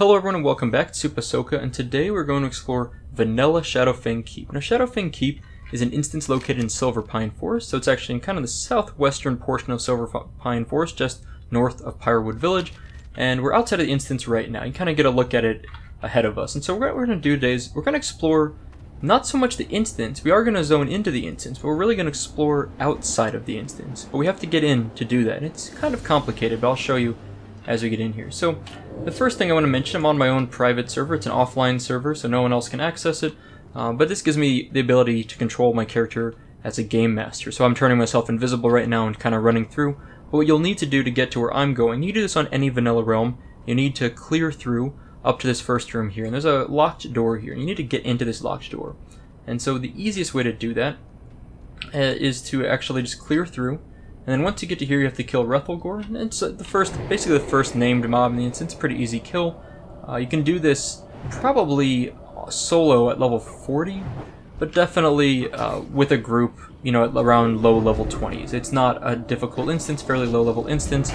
Hello everyone and welcome back to SoupaSoka, and today we're going to explore vanilla Shadowfang Keep. Now Shadowfang Keep is an instance located in Silverpine Forest, so it's actually in kind of the southwestern portion of Silverpine Forest, just north of Pyrewood Village, and we're outside of the instance right now. You kind of get a look at it ahead of us. And so what we're going to do today is we're going to explore not so much the instance, we are going to zone into the instance, but we're really going to explore outside of the instance. But we have to get in to do that, and it's kind of complicated, but I'll show you as we get in here. So the first thing I want to mention, I'm on my own private server. It's an offline server, so no one else can access it. But this gives me the ability to control my character as a game master. So I'm turning myself invisible right now and kind of running through. But what you'll need to do to get to where I'm going, you do this on any vanilla realm, you need to clear through up to this first room here. And there's a locked door here. You need to get into this locked door. And so the easiest way to do that is to actually just clear through. And then once you get to here, you have to kill Rethelgor. And it's basically the first named mob in the instance. Pretty easy kill. You can do this probably solo at level 40, but definitely with a group, you know, at around low level 20s. It's not a difficult instance, fairly low level instance.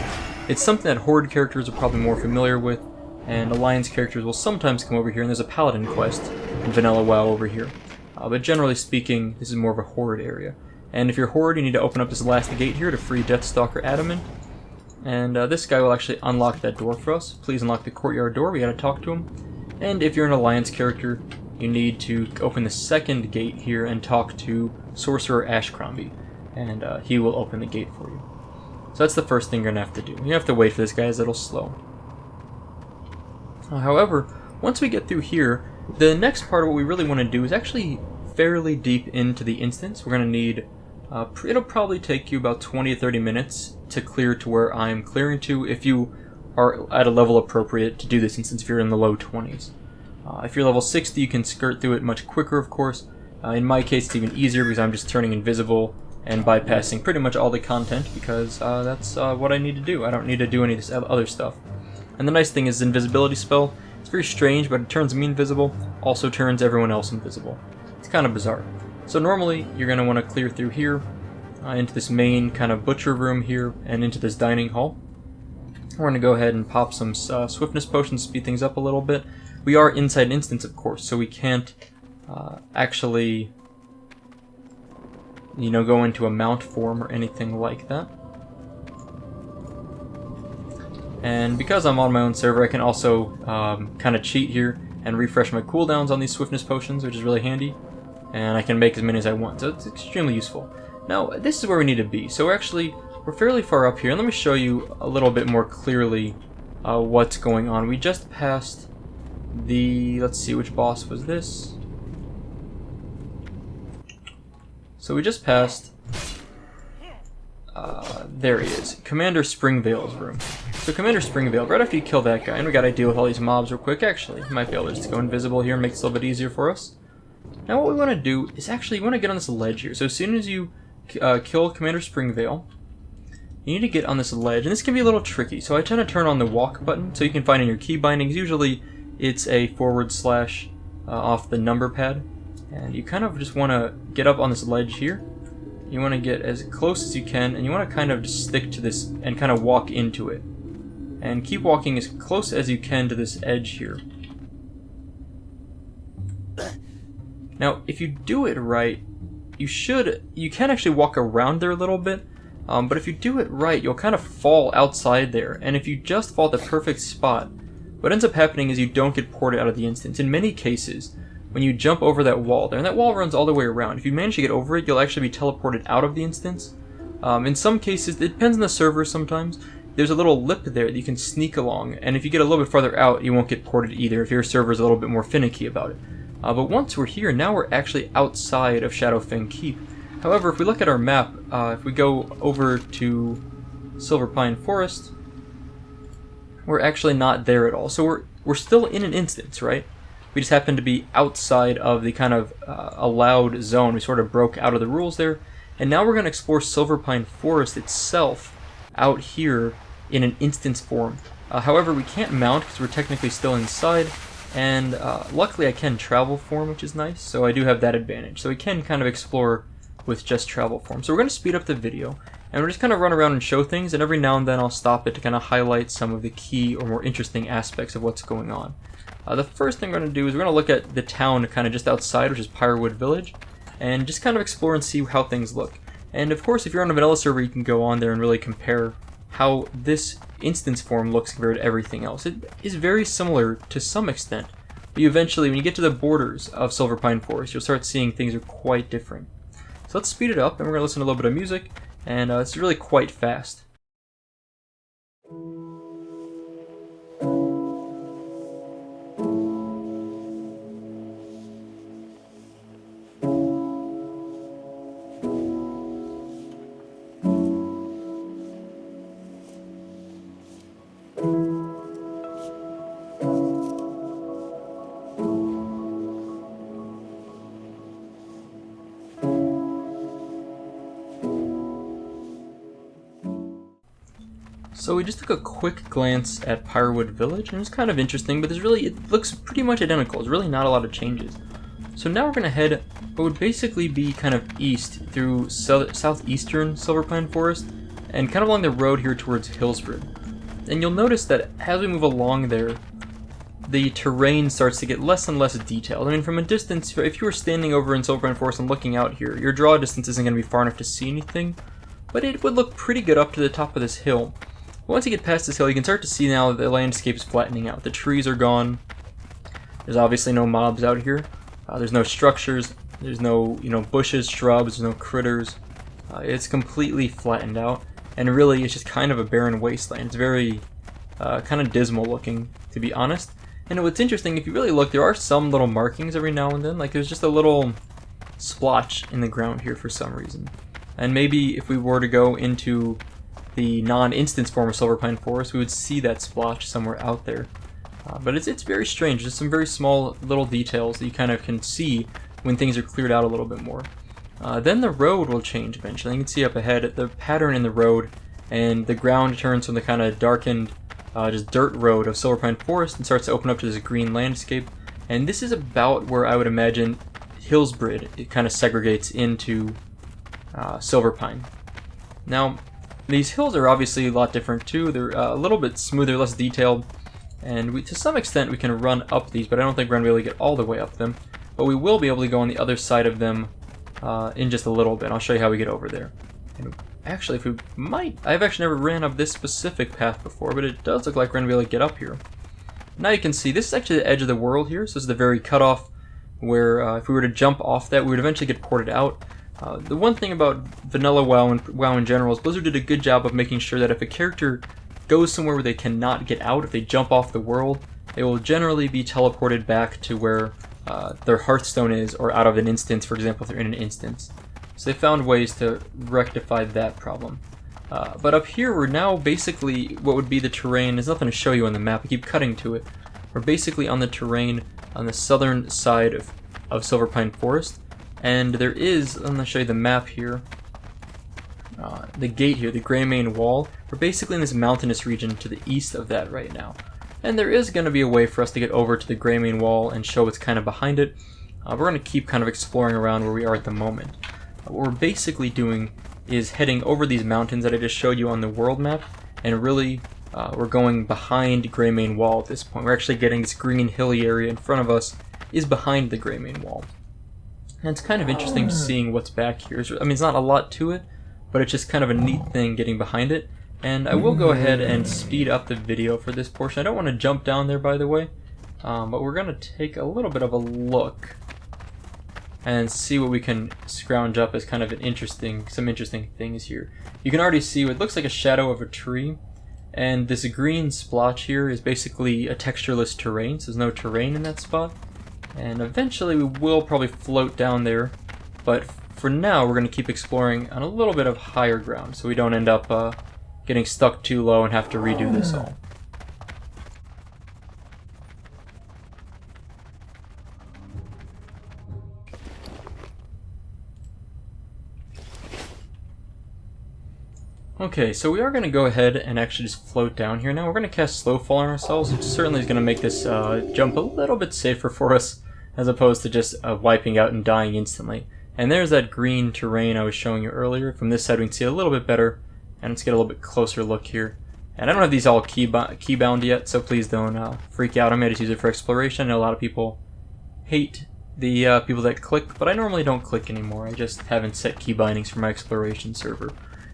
It's something that Horde characters are probably more familiar with, and Alliance characters will sometimes come over here. And there's a Paladin quest in vanilla WoW over here. But generally speaking, this is more of a Horde area. And if you're Horde, you need to open up this last gate here to free Deathstalker Adamant. And this guy will actually unlock that door for us. Please unlock the courtyard door, we gotta talk to him. And if you're an Alliance character, you need to open the second gate here and talk to Sorcerer Ashcrombie. And he will open the gate for you. So that's the first thing you're gonna have to do. You have to wait for this guy, as it'll slow. However, once we get through here, the next part of what we really want to do is actually fairly deep into the instance. We're going to need, it'll probably take you about 20 to 30 minutes to clear to where I'm clearing to, if you are at a level appropriate to do this instance, if you're in the low 20s. If you're level 60, you can skirt through it much quicker, of course. In my case, it's even easier because I'm just turning invisible and bypassing pretty much all the content, because that's what I need to do. I don't need to do any of this other stuff. And the nice thing is invisibility spell. It's very strange, but it turns me invisible, also turns everyone else invisible. It's kind of bizarre. So normally, you're going to want to clear through here, into this main kind of butcher room here, and into this dining hall. We're going to go ahead and pop some swiftness potions, speed things up a little bit. We are inside an instance, of course, so we can't actually, you know, go into a mount form or anything like that. And because I'm on my own server, I can also kind of cheat here and refresh my cooldowns on these swiftness potions, which is really handy. And I can make as many as I want, so it's extremely useful. Now, this is where we need to be. So we're fairly far up here, and let me show you a little bit more clearly what's going on. We just passed the, let's see, which boss was this? So we just passed, there he is, Commander Springvale's room. So Commander Springvale, right after you kill that guy, and we gotta deal with all these mobs real quick. Actually, you might be able to just go invisible here and make this a little bit easier for us. Now what we want to do is actually, you want to get on this ledge here. So as soon as you kill Commander Springvale, you need to get on this ledge, and this can be a little tricky. So I tend to turn on the walk button, so you can find in your key bindings. Usually it's a / off the number pad, and you kind of just want to get up on this ledge here. You want to get as close as you can, and you want to kind of just stick to this and kind of walk into it. And keep walking as close as you can to this edge here. Now, if you do it right, you can actually walk around there a little bit, but if you do it right, you'll kind of fall outside there. And if you just fall at the perfect spot, what ends up happening is you don't get ported out of the instance. In many cases, when you jump over that wall there, and that wall runs all the way around, if you manage to get over it, you'll actually be teleported out of the instance. In some cases, it depends on the server sometimes. There's a little lip there that you can sneak along, and if you get a little bit farther out, you won't get ported either if your server's a little bit more finicky about it. But once we're here, now we're actually outside of Shadowfang Keep. However, if we look at our map, if we go over to Silverpine Forest, we're actually not there at all. So we're still in an instance, right? We just happen to be outside of the kind of allowed zone. We sort of broke out of the rules there. And now we're going to explore Silverpine Forest itself out here in an instance form. However, we can't mount because we're technically still inside, and luckily I can travel form, which is nice, so I do have that advantage. So we can kind of explore with just travel form. So we're going to speed up the video, and we're just kind of run around and show things, and every now and then I'll stop it to kind of highlight some of the key or more interesting aspects of what's going on. The first thing we're going to do is we're going to look at the town kind of just outside, which is Pyrewood Village, and just kind of explore and see how things look. And of course, if you're on a vanilla server, you can go on there and really compare how this instance form looks compared to everything else. It is very similar to some extent, but you eventually, when you get to the borders of Silverpine Forest, you'll start seeing things are quite different. So let's speed it up, and we're going to listen to a little bit of music, and it's really quite fast. So we just took a quick glance at Pyrewood Village, and it's kind of interesting, but it looks pretty much identical. There's really not a lot of changes. So now we're going to head what would basically be kind of east through southeastern Silverpine Forest, and kind of along the road here towards Hillsbridge. And you'll notice that as we move along there, the terrain starts to get less and less detailed. I mean, from a distance, if you were standing over in Silverpine Forest and looking out here, your draw distance isn't going to be far enough to see anything, but it would look pretty good up to the top of this hill. Once you get past this hill, you can start to see now that the landscape is flattening out. The trees are gone. There's obviously no mobs out here. There's no structures. There's no, bushes, shrubs. There's no critters. It's completely flattened out, and really, it's just kind of a barren wasteland. It's very kind of dismal looking, to be honest. And what's interesting, if you really look, there are some little markings every now and then. Like there's just a little splotch in the ground here for some reason. And maybe if we were to go into the non-instance form of Silverpine Forest, we would see that splotch somewhere out there. But it's very strange. There's some very small little details that you kind of can see when things are cleared out a little bit more. Then the road will change eventually. You can see up ahead the pattern in the road, and the ground turns from the kind of darkened just dirt road of Silverpine Forest and starts to open up to this green landscape. And this is about where I would imagine Hillsbridge it kind of segregates into Silverpine. Now, these hills are obviously a lot different too. They're a little bit smoother, less detailed, and to some extent we can run up these, but I don't think we're going to be able to get all the way up them. But we will be able to go on the other side of them in just a little bit. I'll show you how we get over there. And actually, I've actually never ran up this specific path before, but it does look like we're going to be able to get up here. Now you can see this is actually the edge of the world here, so this is the very cutoff where if we were to jump off that, we would eventually get ported out. The one thing about vanilla WoW and WoW in general is Blizzard did a good job of making sure that if a character goes somewhere where they cannot get out, if they jump off the world, they will generally be teleported back to where their Hearthstone is, or out of an instance, for example, if they're in an instance. So they found ways to rectify that problem. But up here, we're now basically what would be the terrain. There's nothing to show you on the map. We keep cutting to it. We're basically on the terrain on the southern side of Silverpine Forest. And there is, I'm going to show you the map here, the gate here, the Greymane wall. We're basically in this mountainous region to the east of that right now. And there is going to be a way for us to get over to the Greymane wall and show what's kind of behind it. We're going to keep kind of exploring around where we are at the moment. What we're basically doing is heading over these mountains that I just showed you on the world map, and really we're going behind Greymane wall at this point. We're actually getting this green hilly area in front of us is behind the Greymane wall. And it's kind of interesting seeing what's back here. I mean, it's not a lot to it, but it's just kind of a neat thing getting behind it. And I will go ahead and speed up the video for this portion. I don't want to jump down there, by the way, but we're going to take a little bit of a look and see what we can scrounge up as kind of some interesting things here. You can already see what looks like a shadow of a tree, and this green splotch here is basically a textureless terrain, so there's no terrain in that spot. And eventually we will probably float down there, but for now we're going to keep exploring on a little bit of higher ground so we don't end up getting stuck too low and have to redo this all. Okay, so we are going to go ahead and actually just float down here now. We're going to cast Slow Fall on ourselves, which certainly is going to make this jump a little bit safer for us, as opposed to just wiping out and dying instantly. And there's that green terrain I was showing you earlier. From this side we can see a little bit better, and let's get a little bit closer look here. And I don't have these all keybound yet, so please don't freak out. I may just use it for exploration. I know a lot of people hate the people that click, but I normally don't click anymore. I just haven't set key bindings for my exploration server.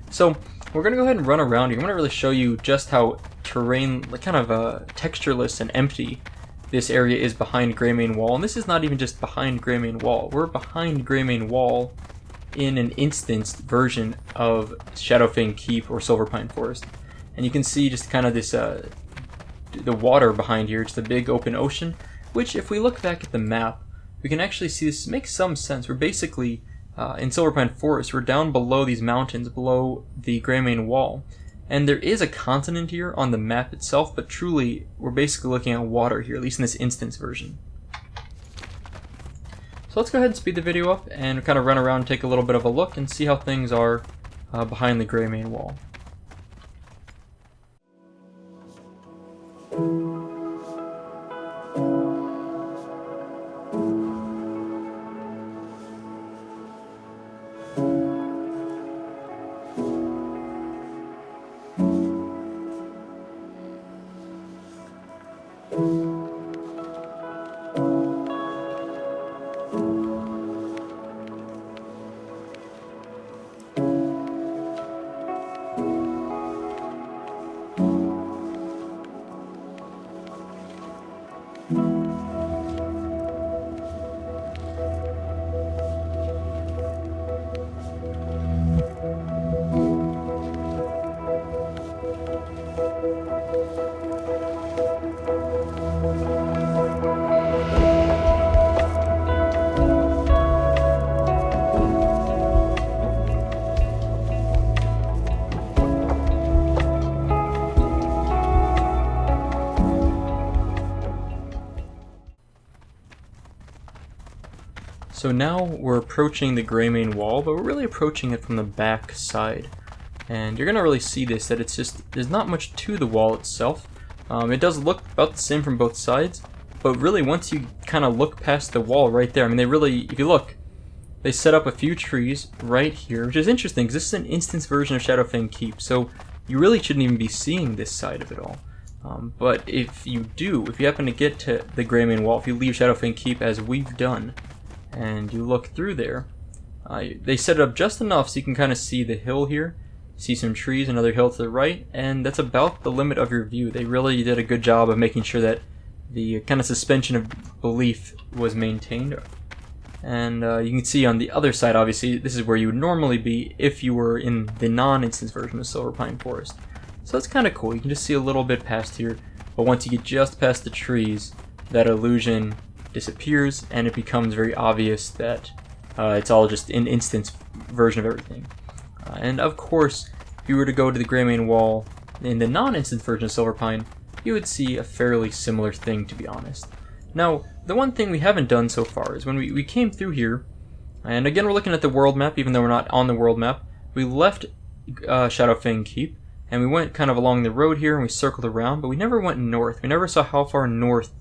So we're going to go ahead and run around here. I'm going to really show you just how terrain, like kind of textureless and empty this area is behind Greymane Wall. And this is not even just behind Greymane Wall. We're behind Greymane Wall in an instanced version of Shadowfang Keep or Silverpine Forest. And you can see just kind of this, the water behind here. It's the big open ocean, which if we look back at the map, we can actually see this makes some sense. We're basically in Silverpine Forest. We're down below these mountains, below the Greymane Wall. And there is a continent here on the map itself, but truly, we're basically looking at water here, at least in this instance version. So let's go ahead and speed the video up and kind of run around and take a little bit of a look and see how things are behind the Greymane Wall. So now we're approaching the Greymane Wall, but we're really approaching it from the back side. And you're going to really see this, that it's just, there's not much to the wall itself. It does look about the same from both sides, but really once you kind of look past the wall right there, I mean they really, if you look, they set up a few trees right here, which is interesting because this is an instance version of Shadowfang Keep, so you really shouldn't even be seeing this side of it all. But if you do, if you happen to get to the Greymane Wall, if you leave Shadowfang Keep as we've done, and you look through there, they set it up just enough so you can kind of see the hill here, see some trees, another hill to the right, and that's about the limit of your view. They really did a good job of making sure that the kind of suspension of belief was maintained. And you can see on the other side, obviously, this is where you would normally be if you were in the non-instance version of Silverpine Forest. So that's kind of cool. You can just see a little bit past here, but once you get just past the trees, that illusion disappears, and it becomes very obvious that it's all just an instance version of everything. And of course, if you were to go to the Greymane Wall in the non-instance version of Silverpine, you would see a fairly similar thing, to be honest. Now, the one thing we haven't done so far is when we came through here, and again we're looking at the world map, even though we're not on the world map, we left Shadowfang Keep, and we went kind of along the road here, and we circled around, but we never went north. We never saw how far north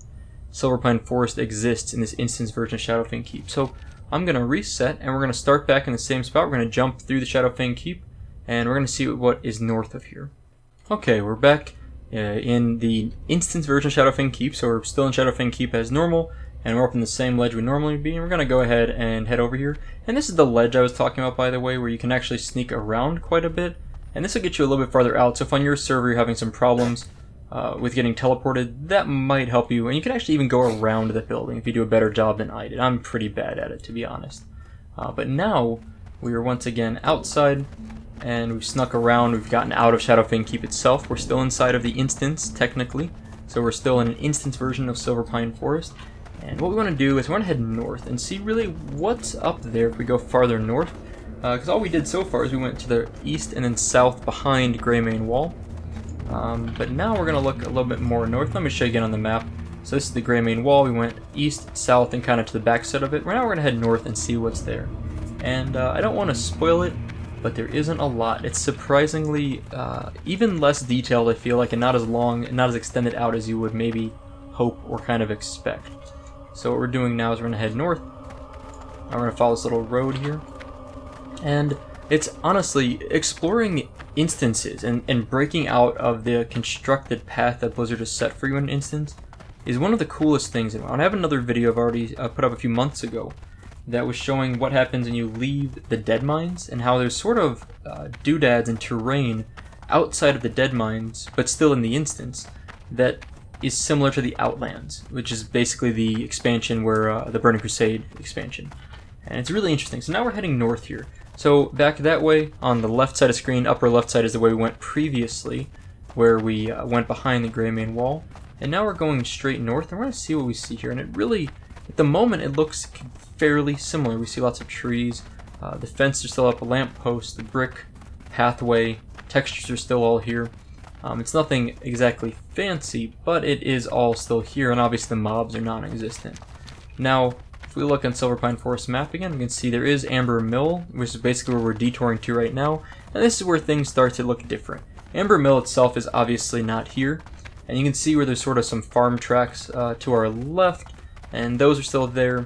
Silverpine Forest exists in this instance version of Shadowfang Keep. So I'm going to reset, and we're going to start back in the same spot. We're going to jump through the Shadowfang Keep, and we're going to see what is north of here. Okay, we're back in the instance version of Shadowfang Keep, so we're still in Shadowfang Keep as normal, and we're up in the same ledge we normally be, and we're going to go ahead and head over here. And this is the ledge I was talking about, by the way, where you can actually sneak around quite a bit, and this will get you a little bit farther out. So if on your server you're having some problems with getting teleported, that might help you, and you can actually even go around the building if you do a better job than I did. I'm pretty bad at it, to be honest. But now we are once again outside, and we've snuck around. We've gotten out of Shadowfang Keep itself. We're still inside of the instance, technically, so we're still in an instance version of Silverpine Forest. And what we want to do is we want to head north and see really what's up there if we go farther north, because all we did so far is we went to the east and then south behind Greymane Wall. But now we're going to look a little bit more north. Let me show you again on the map. So this is the Greymane Wall. We went east, south, and kind of to the back side of it. Right now we're going to head north and see what's there. And I don't want to spoil it, but there isn't a lot. It's surprisingly even less detailed, I feel like, and not as long and not as extended out as you would maybe hope or kind of expect. So what we're doing now is we're going to head north. I'm going to follow this little road here. And it's honestly exploring instances and breaking out of the constructed path that Blizzard has set for you in an instance is one of the coolest things in WoW. And I have another video I've already put up a few months ago that was showing what happens when you leave the dead mines and how there's sort of doodads and terrain outside of the dead mines, but still in the instance, that is similar to the Outlands, which is basically the expansion where the Burning Crusade expansion. And it's really interesting. So now we're heading north here. So back that way, on the left side of the screen, upper left side is the way we went previously, where we went behind the Greymane wall. And now we're going straight north, and we're going to see what we see here. And it really, at the moment, it looks fairly similar. We see lots of trees, the fence is still up, a lamppost, the brick pathway, textures are still all here. It's nothing exactly fancy, but it is all still here, and obviously the mobs are non-existent. Now, if we look on Silverpine Forest map again, we can see there is Amber Mill, which is basically where we're detouring to right now, and this is where things start to look different. Amber Mill itself is obviously not here, and you can see where there's sort of some farm tracks to our left, and those are still there.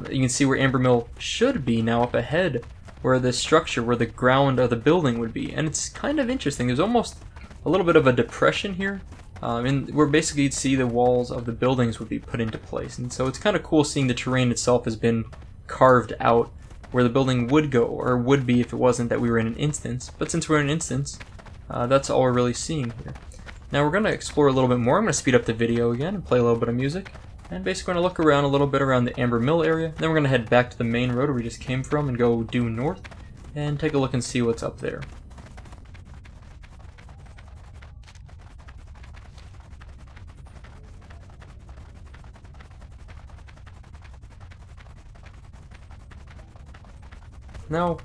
You can see where Amber Mill should be now up ahead, where the structure, where the ground of the building would be, and it's kind of interesting. There's almost a little bit of a depression here, and where basically you'd see the walls of the buildings would be put into place. And so it's kind of cool seeing the terrain itself has been carved out where the building would go, or would be if it wasn't that we were in an instance. But since we're in an instance, that's all we're really seeing here. Now we're going to explore a little bit more. I'm going to speed up the video again and play a little bit of music. And basically going to look around a little bit around the Amber Mill area. Then we're going to head back to the main road where we just came from and go due north and take a look and see what's up there. Now,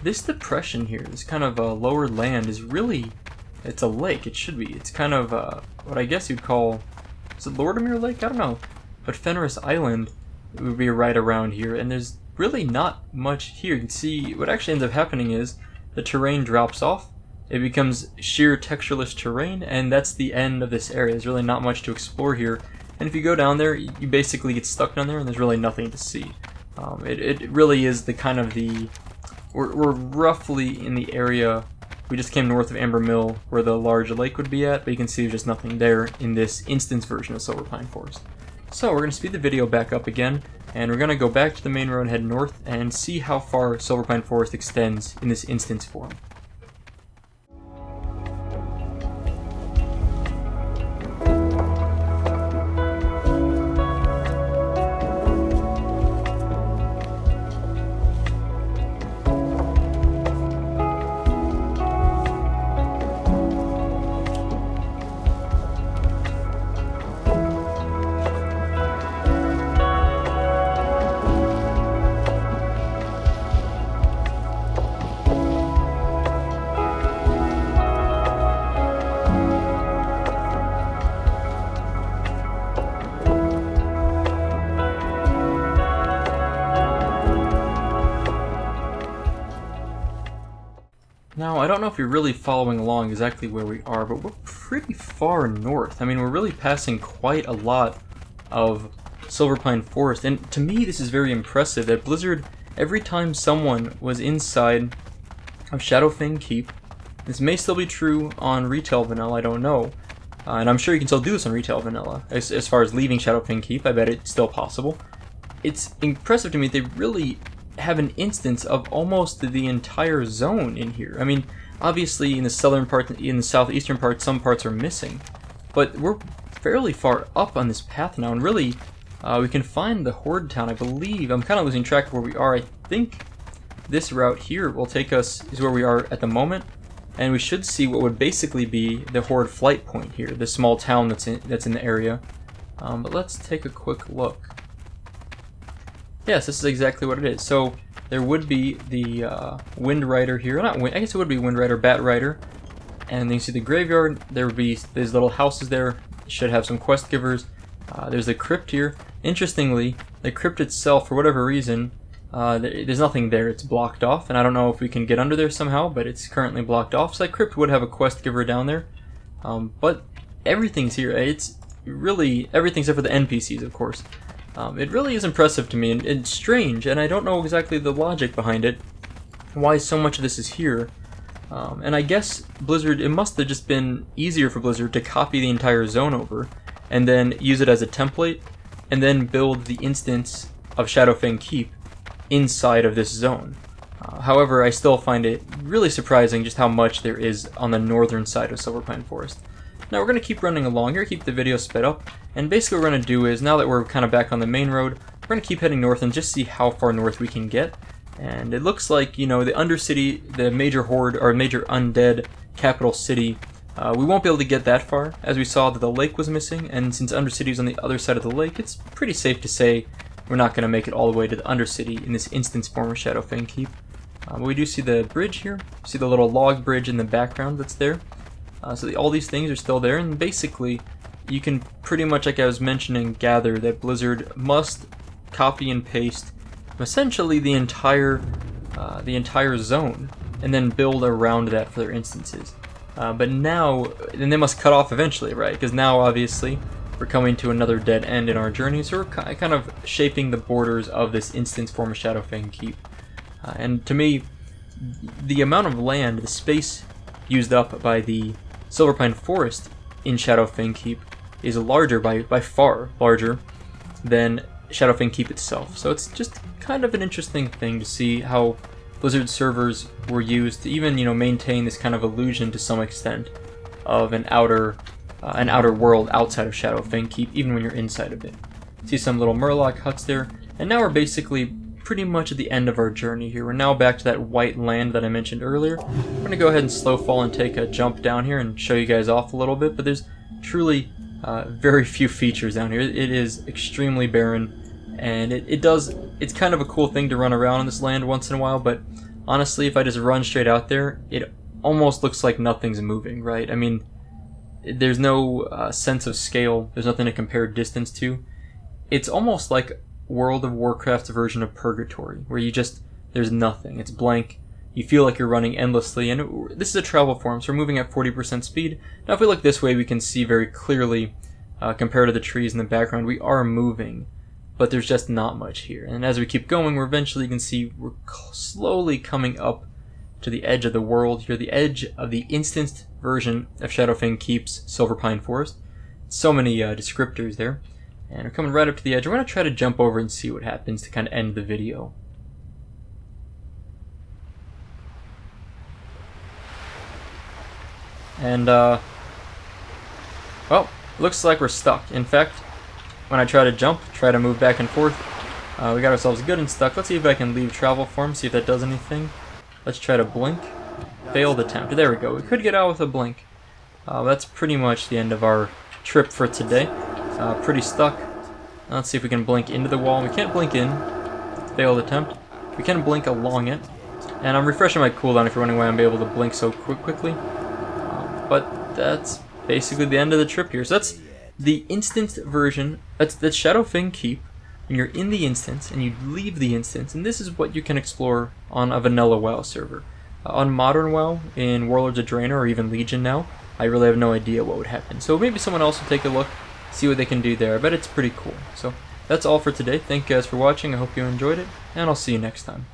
this depression here, this kind of lower land is really, it's a lake, it should be. It's kind of what I guess you'd call, is it Lordomere Lake? I don't know. But Fenris Island would be right around here, and there's really not much here. You can see what actually ends up happening is the terrain drops off, it becomes sheer textureless terrain, and that's the end of this area. There's really not much to explore here, and if you go down there, you basically get stuck down there, and there's really nothing to see. It really is the kind of the... We're roughly in the area, we just came north of Amber Mill where the large lake would be at, but you can see there's just nothing there in this instance version of Silverpine Forest. So we're going to speed the video back up again, and we're going to go back to the main road and head north and see how far Silverpine Forest extends in this instance form. Now, I don't know if you're really following along exactly where we are, but we're pretty far north. I mean, we're really passing quite a lot of Silverpine Forest, and to me this is very impressive that Blizzard, every time someone was inside of Shadowfang Keep, this may still be true on retail vanilla, I don't know, and I'm sure you can still do this on retail vanilla, as far as leaving Shadowfang Keep, I bet it's still possible. It's impressive to me they really have an instance of almost the entire zone in here. I mean, obviously in the southern part, in the southeastern part, some parts are missing, but we're fairly far up on this path now, and really we can find the Horde town, I believe. I'm kind of losing track of where we are. I think this route here will take us, is where we are at the moment, and we should see what would basically be the Horde flight point here, the small town that's in the area. But let's take a quick look. Yes, this is exactly what it is. So there would be the Wind Rider here. I guess it would be Wind Rider, Bat Rider. And then you see the graveyard. There would be these little houses there. Should have some quest givers. There's the crypt here. Interestingly, the crypt itself, for whatever reason, there's nothing there. It's blocked off. And I don't know if we can get under there somehow, but it's currently blocked off. So that crypt would have a quest giver down there. But everything's here. It's really everything except for the NPCs, of course. It really is impressive to me, and it's strange, and I don't know exactly the logic behind it, why so much of this is here. And I guess Blizzard, it must have just been easier for Blizzard to copy the entire zone over, and then use it as a template, and then build the instance of Shadowfang Keep inside of this zone. However, I still find it really surprising just how much there is on the northern side of Silverpine Forest. Now we're going to keep running along here, keep the video sped up, and basically what we're going to do is, now that we're kind of back on the main road, we're going to keep heading north and just see how far north we can get. And it looks like, you know, the Undercity, the major horde, or major undead capital city, we won't be able to get that far, as we saw that the lake was missing, and since Undercity is on the other side of the lake, it's pretty safe to say we're not going to make it all the way to the Undercity in this instance form of Shadowfang Keep. But we do see the bridge here, see the little log bridge in the background that's there. So all these things are still there, and basically you can pretty much, like I was mentioning, gather that Blizzard must copy and paste essentially the entire zone, and then build around that for their instances. But now, and they must cut off eventually, right? Because now, obviously, we're coming to another dead end in our journey, so we're kind of shaping the borders of this instance form of Shadowfang Keep. And to me, the amount of land, the space used up by the Silverpine Forest in Shadowfang Keep is larger, by far larger, than Shadowfang Keep itself. So it's just kind of an interesting thing to see how Blizzard servers were used to even, you know, maintain this kind of illusion to some extent of an outer world outside of Shadowfang Keep, even when you're inside of it. See some little Murloc huts there, and now we're basically pretty much at the end of our journey here. We're now back to that white land that I mentioned earlier. I'm going to go ahead and slow fall and take a jump down here and show you guys off a little bit, but there's truly very few features down here. It is extremely barren, and it's kind of a cool thing to run around on this land once in a while, but honestly, if I just run straight out there, it almost looks like nothing's moving, right? I mean, there's no sense of scale, there's nothing to compare distance to. It's almost like World of Warcraft's version of Purgatory, where there's nothing, it's blank, you feel like you're running endlessly, and this is a travel form, so we're moving at 40% speed. Now if we look this way, we can see very clearly, compared to the trees in the background, we are moving, but there's just not much here. And as we keep going, we're eventually, you can see, we're slowly coming up to the edge of the world here, the edge of the instanced version of Shadowfang Keep's Silverpine Forest. So many descriptors there. And we're coming right up to the edge. We're going to try to jump over and see what happens to kind of end the video. And, well, looks like we're stuck. In fact, when I try to move back and forth, we got ourselves good and stuck. Let's see if I can leave travel form, see if that does anything. Let's try to blink. Failed attempt. There we go. We could get out with a blink. That's pretty much the end of our trip for today. Pretty stuck. Let's see if we can blink into the wall. We can't blink in. Failed attempt. We can blink along it. And I'm refreshing my cooldown if you're wondering why I'm able to blink so quickly. But that's basically the end of the trip here. So that's the instance version. That's Shadowfang Keep. And you're in the instance, and you leave the instance, and this is what you can explore on a vanilla WoW server. On modern WoW, in Warlords of Draenor, or even Legion now, I really have no idea what would happen. So maybe someone else will take a look, see what they can do there. I bet it's pretty cool. So that's all for today. Thank you guys for watching. I hope you enjoyed it, and I'll see you next time.